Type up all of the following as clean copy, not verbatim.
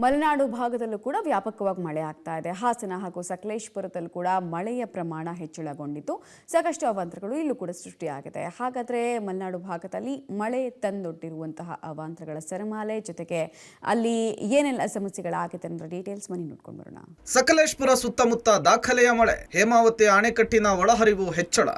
ಮಲೆನಾಡು ಭಾಗದಲ್ಲೂ ಕೂಡ ವ್ಯಾಪಕವಾಗಿ ಮಳೆ ಆಗ್ತಾ ಇದೆ. ಹಾಸನ ಹಾಗೂ ಸಕಲೇಶಪುರದಲ್ಲೂ ಕೂಡ ಮಳೆಯ ಪ್ರಮಾಣ ಹೆಚ್ಚಳಗೊಂಡಿದ್ದು ಸಾಕಷ್ಟು ಅವಾಂತರಗಳು ಇಲ್ಲೂ ಕೂಡ ಸೃಷ್ಟಿಯಾಗಿದೆ. ಹಾಗಾದರೆ ಮಲೆನಾಡು ಭಾಗದಲ್ಲಿ ಮಳೆ ತಂದೊಡ್ಡಿರುವಂತಹ ಅವಾಂತರಗಳ ಸರಮಾಲೆ, ಜೊತೆಗೆ ಅಲ್ಲಿ ಏನೆಲ್ಲ ಸಮಸ್ಯೆಗಳಾಗಿದೆ ಅನ್ನೋ ಡೀಟೇಲ್ಸ್ ಬನ್ನಿ ನೋಡ್ಕೊಂಡು ಬರೋಣ. ಸಕಲೇಶಪುರ ಸುತ್ತಮುತ್ತ ದಾಖಲೆಯ ಮಳೆ, ಹೇಮಾವತಿ ಅಣೆಕಟ್ಟಿನ ಒಳಹರಿವು ಹೆಚ್ಚಳ.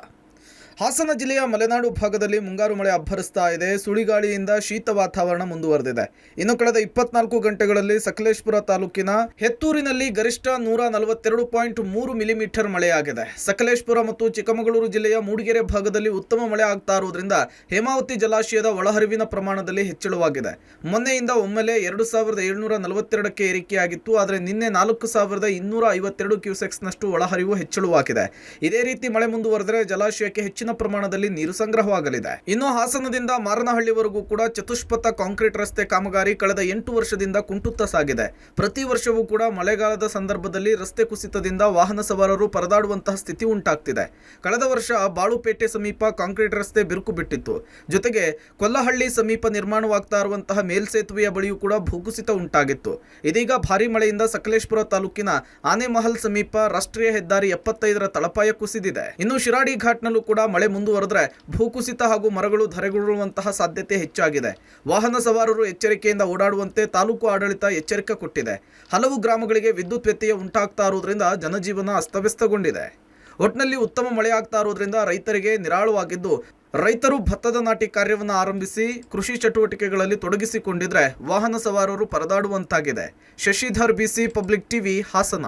ಹಾಸನ ಜಿಲ್ಲೆಯ ಮಲೆನಾಡು ಭಾಗದಲ್ಲಿ ಮುಂಗಾರು ಮಳೆ ಅಬ್ಬರಿಸ್ತಾ ಇದೆ. ಸುಳಿಗಾಳಿಯಿಂದ ಶೀತ ವಾತಾವರಣ ಮುಂದುವರೆದಿದೆ. ಇನ್ನು ಕಳೆದ 24 ಗಂಟೆಗಳಲ್ಲಿ ಸಕಲೇಶಪುರ ತಾಲೂಕಿನ ಹೆತ್ತೂರಿನಲ್ಲಿ ಗರಿಷ್ಠ 142.3 ಮಿಲಿಮೀಟರ್ ಮಳೆಯಾಗಿದೆ. ಸಕಲೇಶಪುರ ಮತ್ತು ಚಿಕ್ಕಮಗಳೂರು ಜಿಲ್ಲೆಯ ಮೂಡಿಗೆರೆ ಭಾಗದಲ್ಲಿ ಉತ್ತಮ ಮಳೆ ಆಗ್ತಾ ಇರುವುದರಿಂದ ಹೇಮಾವತಿ ಜಲಾಶಯದ ಒಳಹರಿವಿನ ಪ್ರಮಾಣದಲ್ಲಿ ಹೆಚ್ಚಳವಾಗಿದೆ. ಮೊನ್ನೆಯಿಂದ ಒಮ್ಮೆಲೆ 2742ಕ್ಕೆ ಏರಿಕೆಯಾಗಿತ್ತು. ಆದರೆ ನಿನ್ನೆ 4252 ಕ್ಯೂಸೆಕ್ಸ್ನಷ್ಟು ಒಳಹರಿವು ಹೆಚ್ಚಳವಾಗಿದೆ. ಇದೇ ರೀತಿ ಮಳೆ ಮುಂದುವರೆದರೆ ಜಲಾಶಯಕ್ಕೆ ಹೆಚ್ಚಿನ ಪ್ರಮಾಣದಲ್ಲಿ ನೀರು ಸಂಗ್ರಹವಾಗಲಿದೆ. ಇನ್ನು ಹಾಸನದಿಂದ ಮಾರನಹಳ್ಳಿವರೆಗೂ ಕೂಡ ಚತುಷ್ಪಥ ಕಾಂಕ್ರೀಟ್ ರಸ್ತೆ ಕಾಮಗಾರಿ ಕಳೆದ 8 ವರ್ಷದಿಂದ ಕುಂಟುತ್ತಾ ಸಾಗಿದೆ. ಪ್ರತಿ ವರ್ಷವೂ ಕೂಡ ಮಳೆಗಾಲದ ಸಂದರ್ಭದಲ್ಲಿ ರಸ್ತೆ ಕುಸಿತದಿಂದ ವಾಹನ ಸವಾರರು ಪರದಾಡುವಂತಹ ಸ್ಥಿತಿ ಉಂಟಾಗ್ತಿದೆ. ಕಳೆದ ವರ್ಷ ಬಾಳುಪೇಟೆ ಸಮೀಪ ಕಾಂಕ್ರೀಟ್ ರಸ್ತೆ ಬಿರುಕು ಬಿಟ್ಟಿತ್ತು. ಜೊತೆಗೆ ಕೊಲ್ಲಹಳ್ಳಿ ಸಮೀಪ ನಿರ್ಮಾಣವಾಗ್ತಾ ಇರುವಂತಹ ಮೇಲ್ಸೇತುವೆಯ ಬಳಿಯೂ ಕೂಡ ಭೂಕುಸಿತ ಉಂಟಾಗಿತ್ತು. ಇದೀಗ ಭಾರಿ ಮಳೆಯಿಂದ ಸಕಲೇಶಪುರ ತಾಲೂಕಿನ ಆನೆಮಹಲ್ ಸಮೀಪ ರಾಷ್ಟ್ರೀಯ ಹೆದ್ದಾರಿ 75ರ ತಳಪಾಯ ಕುಸಿದಿದೆ. ಇನ್ನು ಶಿರಾಡಿ ಘಾಟ್ನಲ್ಲೂ ಕೂಡ ಮಳೆ ಮುಂದುವರೆದ್ರೆ ಭೂಕುಸಿತ ಹಾಗೂ ಮರಗಳು ಧರೆಗುರುಳುವಂತಹ ಸಾಧ್ಯತೆ ಹೆಚ್ಚಾಗಿದೆ. ವಾಹನ ಸವಾರರು ಎಚ್ಚರಿಕೆಯಿಂದ ಓಡಾಡುವಂತೆ ತಾಲೂಕು ಆಡಳಿತ ಎಚ್ಚರಿಕೆ ಕೊಟ್ಟಿದೆ. ಹಲವು ಗ್ರಾಮಗಳಿಗೆ ವಿದ್ಯುತ್ ವ್ಯತ್ಯಯ ಉಂಟಾಗ್ತಾ ಇರುವುದರಿಂದ ಜನಜೀವನ ಅಸ್ತವ್ಯಸ್ತಗೊಂಡಿದೆ. ಒಟ್ಟಿನಲ್ಲಿ ಉತ್ತಮ ಮಳೆ ಆಗ್ತಾ ಇರುವುದರಿಂದ ರೈತರಿಗೆ ನಿರಾಳವಾಗಿದ್ದು, ರೈತರು ಭತ್ತದ ನಾಟಿ ಕಾರ್ಯವನ್ನು ಆರಂಭಿಸಿ ಕೃಷಿ ಚಟುವಟಿಕೆಗಳಲ್ಲಿ ತೊಡಗಿಸಿಕೊಂಡಿದ್ರೆ ವಾಹನ ಸವಾರರು ಪರದಾಡುವಂತಾಗಿದೆ. Shashidhar, BC public TV, Hassan.